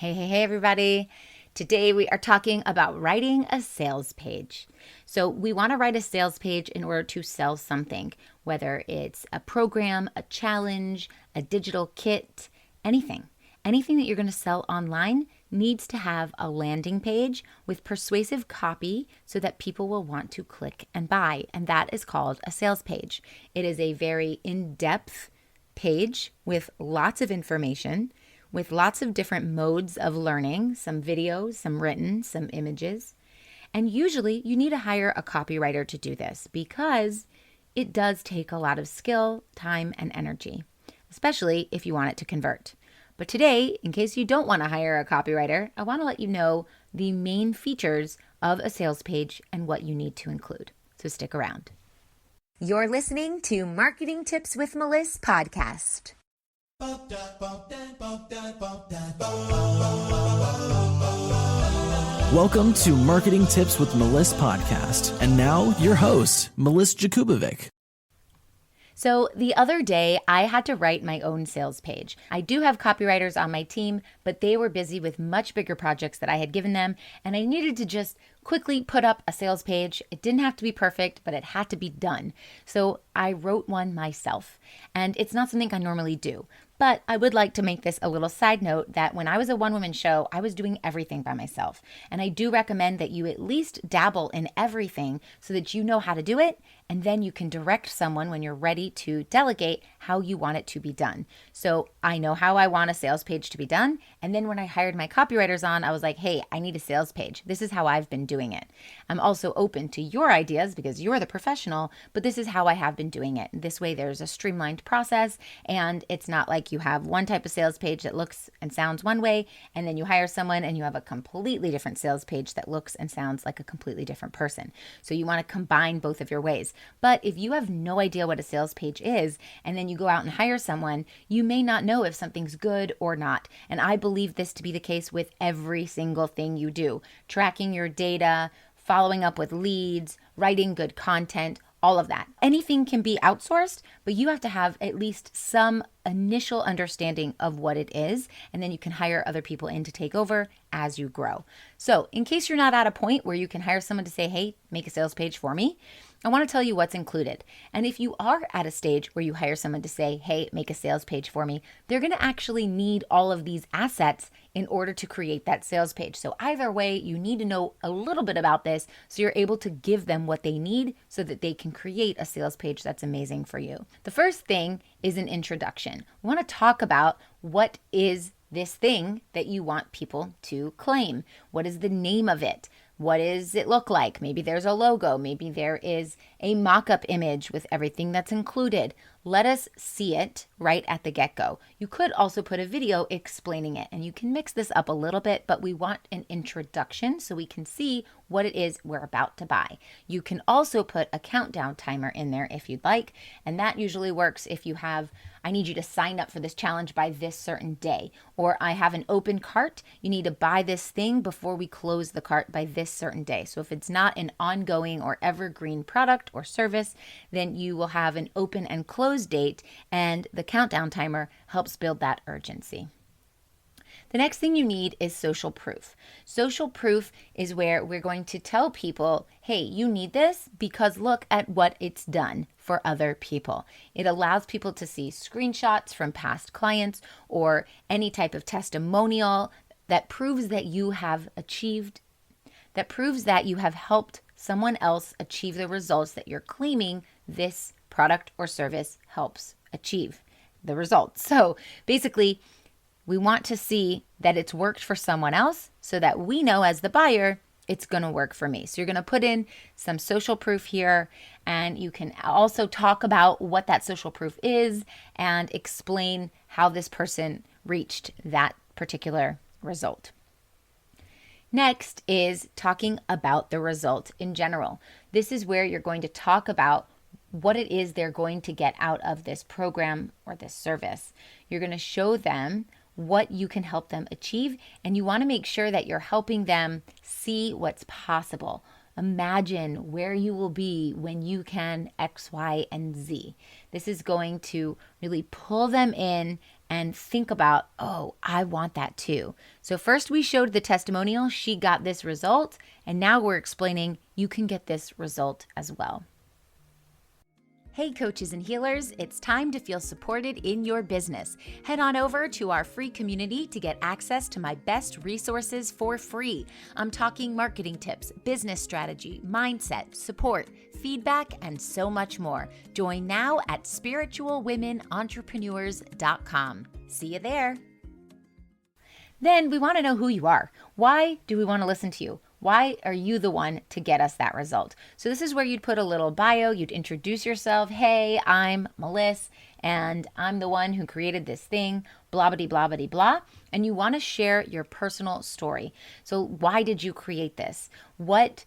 Hey, everybody. Today we are talking about writing a sales page. So we want to write a sales page in order to sell something, whether it's a program, a challenge, a digital kit, anything. Anything that you're going to sell online needs to have a landing page with persuasive copy so that people will want to click and buy. And that is called a sales page. It is a very in-depth page with lots of information, with lots of different modes of learning, some videos, some written, some images. And usually you need to hire a copywriter to do this because it does take a lot of skill, time, and energy, especially if you want it to convert. But today, in case you don't want to hire a copywriter, I want to let you know the main features of a sales page and what you need to include. So stick around. You're listening to Marketing Tips with Meliss podcast. Welcome to Marketing Tips with Meliss podcast. And now your host, Meliss-Ep.387. So the other day, I had to write my own sales page. I do have copywriters on my team, but they were busy with much bigger projects that I had given them, and I needed to just quickly put up a sales page. It didn't have to be perfect, but it had to be done. So I wrote one myself, and it's not something I normally do. But I would like to make this a little side note that when I was a one-woman show, I was doing everything by myself. And I do recommend that you at least dabble in everything so that you know how to do it, and then you can direct someone when you're ready to delegate how you want it to be done. So I know how I want a sales page to be done. And then when I hired my copywriters on, I was like, hey, I need a sales page. This is how I've been doing it. I'm also open to your ideas because you're the professional, but this is how I have been doing it. This way there's a streamlined process, and it's not like you have one type of sales page that looks and sounds one way, and then you hire someone and you have a completely different sales page that looks and sounds like a completely different person. So you want to combine both of your ways. But if you have no idea what a sales page is, and then you go out and hire someone, you may not know if something's good or not. And I believe this to be the case with every single thing you do. Tracking your data, following up with leads, writing good content, all of that. Anything can be outsourced, but you have to have at least some initial understanding of what it is, and then you can hire other people in to take over as you grow. So in case you're not at a point where you can hire someone to say, hey, make a sales page for me, I want to tell you what's included. And if you are at a stage where you hire someone to say, hey, make a sales page for me, they're going to actually need all of these assets in order to create that sales page. So either way, you need to know a little bit about this so you're able to give them what they need so that they can create a sales page that's amazing for you. The first thing is an introduction. We want to talk about what is this thing that you want people to claim. What is the name of it? What does it look like? Maybe there's a logo. Maybe there is a mock-up image with everything that's included. Let us see it right at the get-go. You could also put a video explaining it, and you can mix this up a little bit, but we want an introduction so we can see what it is we're about to buy. You can also put a countdown timer in there if you'd like, and that usually works if you have, I need you to sign up for this challenge by this certain day, or I have an open cart, you need to buy this thing before we close the cart by this certain day. So if it's not an ongoing or evergreen product or service, then you will have an open and close date, and the countdown timer helps build that urgency. The next thing you need is social proof. Social proof is where we're going to tell people, hey, you need this because look at what it's done for other people. It allows people to see screenshots from past clients or any type of testimonial that proves that you have helped someone else achieve the results that you're claiming this product or service helps achieve the results. So basically, we want to see that it's worked for someone else so that we know as the buyer, it's going to work for me. So you're going to put in some social proof here, and you can also talk about what that social proof is and explain how this person reached that particular result. Next is talking about the result in general. This is where you're going to talk about what it is they're going to get out of this program or this service. You're going to show them what you can help them achieve, and you want to make sure that you're helping them see what's possible. Imagine where you will be when you can X, Y, and Z. This is going to really pull them in and think about, oh, I want that too. So first we showed the testimonial, she got this result, and now we're explaining you can get this result as well. Hey coaches and healers, it's time to feel supported in your business. Head on over to our free community to get access to my best resources for free. I'm talking marketing tips, business strategy, mindset, support, feedback, and so much more. Join now at spiritualwomenentrepreneurs.com. See you there. Then we want to know who you are. Why do we want to listen to you? Why are you the one to get us that result? So this is where you'd put a little bio, you'd introduce yourself. Hey, I'm Meliss, and I'm the one who created this thing, blah, blah, blah, blah, blah. And you want to share your personal story. So why did you create this? What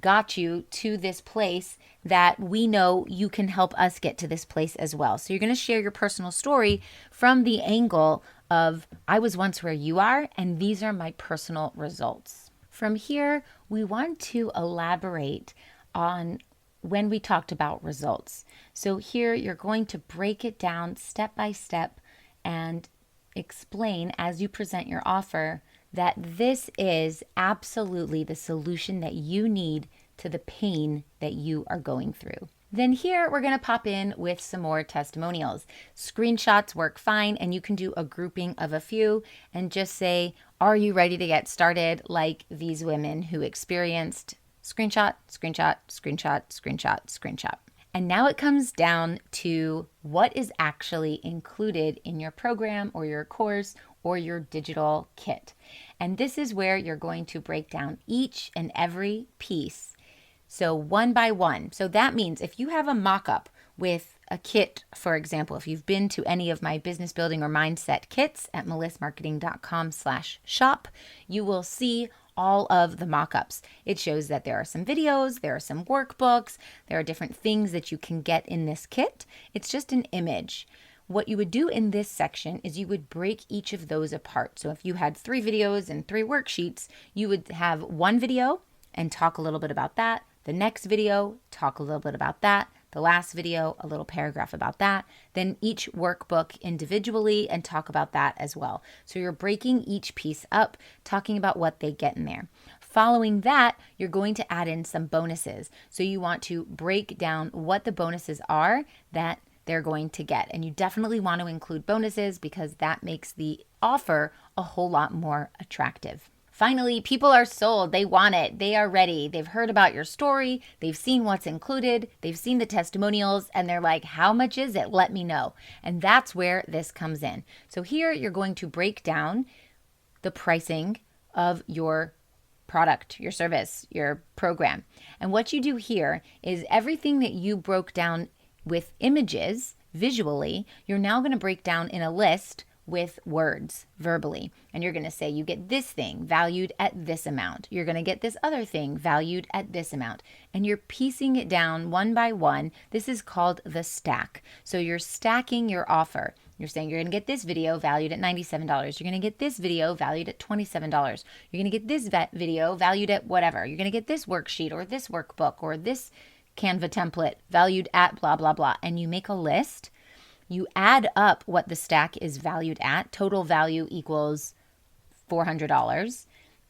got you to this place that we know you can help us get to this place as well? So you're going to share your personal story from the angle of, I was once where you are, and these are my personal results. From here, we want to elaborate on when we talked about results. So here you're going to break it down step by step and explain as you present your offer that this is absolutely the solution that you need to the pain that you are going through. Then here we're going to pop in with some more testimonials. Screenshots work fine, and you can do a grouping of a few and just say, are you ready to get started like these women who experienced screenshot, screenshot, screenshot, screenshot, screenshot. And now it comes down to what is actually included in your program or your course or your digital kit. And this is where you're going to break down each and every piece. So one by one. So that means if you have a mock-up with a kit, for example, if you've been to any of my business building or mindset kits at Meliss-Marketing.com/shop, you will see all of the mock-ups. It shows that there are some videos, there are some workbooks, there are different things that you can get in this kit. It's just an image. What you would do in this section is you would break each of those apart. So if you had 3 videos and 3 worksheets, you would have one video and talk a little bit about that. The next video, talk a little bit about that. The last video, a little paragraph about that. Then each workbook individually and talk about that as well. So you're breaking each piece up, talking about what they get in there. Following that, you're going to add in some bonuses. So you want to break down what the bonuses are that they're going to get. And you definitely want to include bonuses because that makes the offer a whole lot more attractive. Finally, people are sold. They want it. They are ready. They've heard about your story. They've seen what's included. They've seen the testimonials, and they're like, how much is it? Let me know. And that's where this comes in. So here you're going to break down the pricing of your product, your service, your program. And what you do here is everything that you broke down with images visually, you're now going to break down in a list with words verbally. And you're going to say you get this thing valued at this amount. You're going to get this other thing valued at this amount. And you're piecing it down one by one. This is called the stack. So you're stacking your offer. You're saying you're going to get this video valued at $97. You're going to get this video valued at $27. You're going to get this video valued at whatever. You're going to get this worksheet or this workbook or this Canva template valued at blah, blah, blah. And you make a list. You add up what the stack is valued at. Total value equals $400.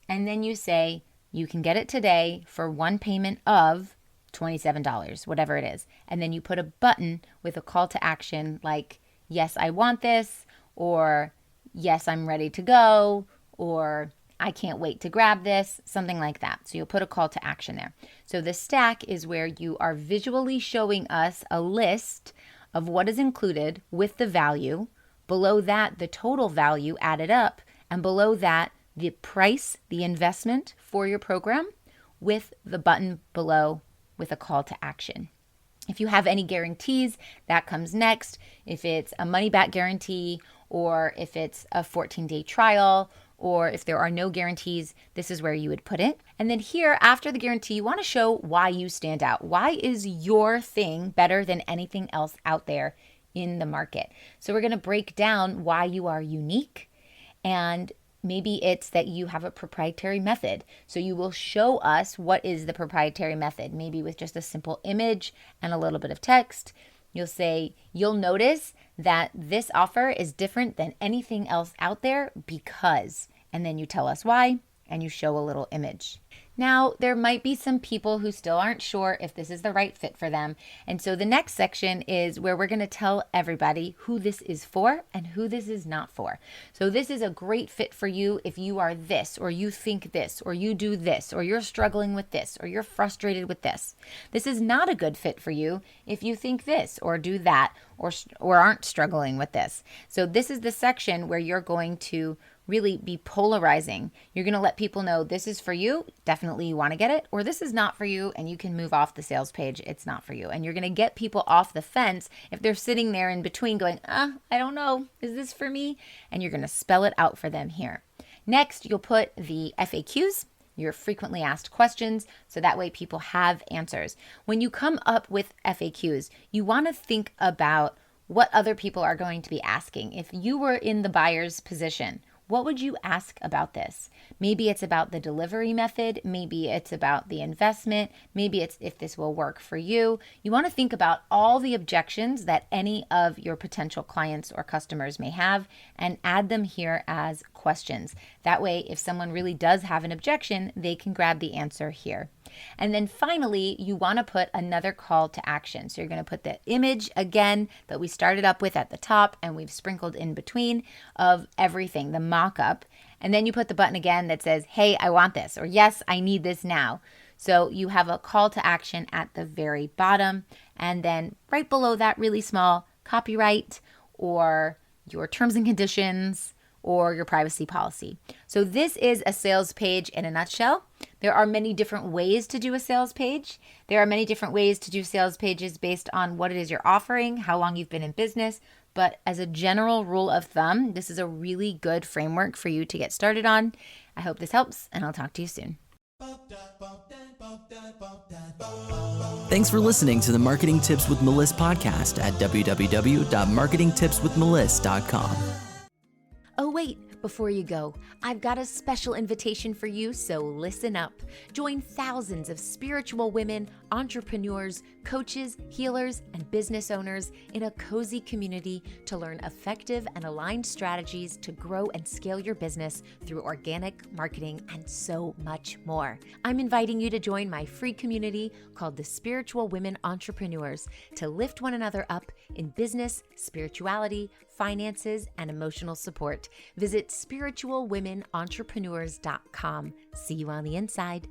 And then you say you can get it today for one payment of $27, whatever it is. And then you put a button with a call to action like, yes, I want this, or yes, I'm ready to go, or I can't wait to grab this, something like that. So you'll put a call to action there. So the stack is where you are visually showing us a list of what is included with the value. Below that, the total value added up. And below that, the price, the investment for your program with the button below with a call to action. If you have any guarantees, that comes next. If it's a money back guarantee, or if it's a 14-day trial, or if there are no guarantees, this is where you would put it. And then here, after the guarantee, you want to show why you stand out. Why is your thing better than anything else out there in the market? So we're going to break down why you are unique, and maybe it's that you have a proprietary method. So you will show us what is the proprietary method, maybe with just a simple image and a little bit of text. You'll say, you'll notice that this offer is different than anything else out there because, and then you tell us why, and you show a little image. Now, there might be some people who still aren't sure if this is the right fit for them. And so the next section is where we're going to tell everybody who this is for and who this is not for. So this is a great fit for you if you are this, or you think this, or you do this, or you're struggling with this, or you're frustrated with this. This is not a good fit for you if you think this, or do that, or aren't struggling with this. So this is the section where you're going to really be polarizing. You're going to let people know this is for you, definitely you want to get it, or this is not for you and you can move off the sales page, it's not for you. And you're going to get people off the fence if they're sitting there in between going, I don't know, is this for me? And you're going to spell it out for them here. Next, you'll put the FAQs, your frequently asked questions, so that way people have answers. When you come up with FAQs, you want to think about what other people are going to be asking. If you were in the buyer's position, what would you ask about this? Maybe it's about the delivery method. Maybe it's about the investment. Maybe it's if this will work for you. You want to think about all the objections that any of your potential clients or customers may have and add them here as questions. That way, if someone really does have an objection, they can grab the answer here. And then finally, you want to put another call to action. So you're going to put the image again that we started up with at the top and we've sprinkled in between of everything, the mock-up. And then you put the button again that says, hey, I want this, or yes, I need this now. So you have a call to action at the very bottom. And then right below that, really small, copyright or your terms and conditions or your privacy policy. So this is a sales page in a nutshell. There are many different ways to do a sales page. There are many different ways to do sales pages based on what it is you're offering, how long you've been in business. But as a general rule of thumb, this is a really good framework for you to get started on. I hope this helps, and I'll talk to you soon. Thanks for listening to the Marketing Tips with Meliss podcast at www.marketingtipswithmeliss.com. Oh, wait, before you go, I've got a special invitation for you, so listen up. Join thousands of spiritual women, entrepreneurs, coaches, healers, and business owners in a cozy community to learn effective and aligned strategies to grow and scale your business through organic marketing and so much more. I'm inviting you to join my free community called the Spiritual Women Entrepreneurs to lift one another up in business, spirituality, finances, and emotional support. Visit spiritualwomenentrepreneurs.com. See you on the inside.